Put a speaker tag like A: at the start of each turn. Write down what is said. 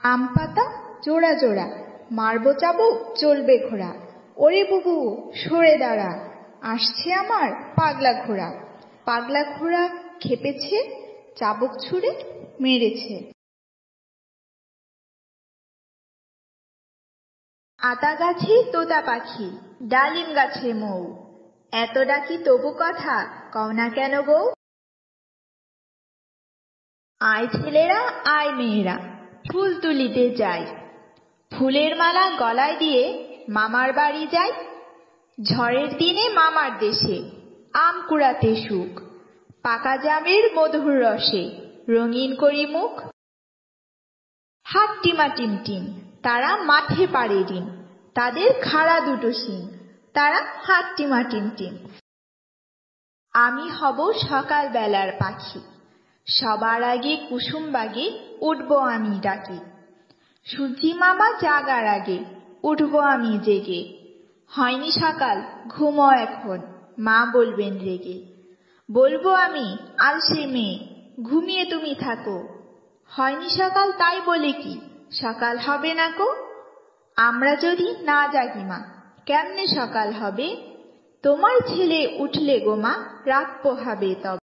A: আম পাতা জোড়া জোড়া, মারবো চাবুক চলবে ঘোড়া। ওরে বুবু সরে দাঁড়া, আসছে আমার পাগলা ঘোড়া। পাগলা ঘোড়া খেপেছে, চাবুক ছুঁড়ে মেরেছে। আতা গাছে তোতা পাখি, ডালিম গাছে মৌ, এত ডাকি তবু কথা কও না কেন বউ। আয় ছেলেরা আয় মেয়েরা, ফুল তুলিতে যাই। ফুলের মালা গলায় দিয়ে মামার বাড়ি যাই। ঝড়ের দিনে মামার দেশে আম কুড়াতে সুখ, পাকা জামের মধুর রসে রঙিন করি মুখ। হাত টিমা টিমটিম, তারা মাঠে পাড়ে ডিম, তাদের খাড়া দুটো শিং, তারা হাত টিমা টিমটিম। আমি হব সকাল বেলার পাখি, সবার আগে কুসুম বাগে উঠবো আমি ডাকি। সূর্যি মামা জাগার আগে উঠবো আমি জেগে। হয়নি সকাল ঘুমো এখন, মা বলবেন রেগে। বলবো আমি আলসে মেয়ে, ঘুমিয়ে তুমি থাকো। হয়নি সকাল তাই বলে কি সকাল হবে না কো। আমরা যদি না জাগি মা, কেমনে সকাল হবে। তোমার ছেলে উঠলে গো মা, রাত পোহাবে তবে।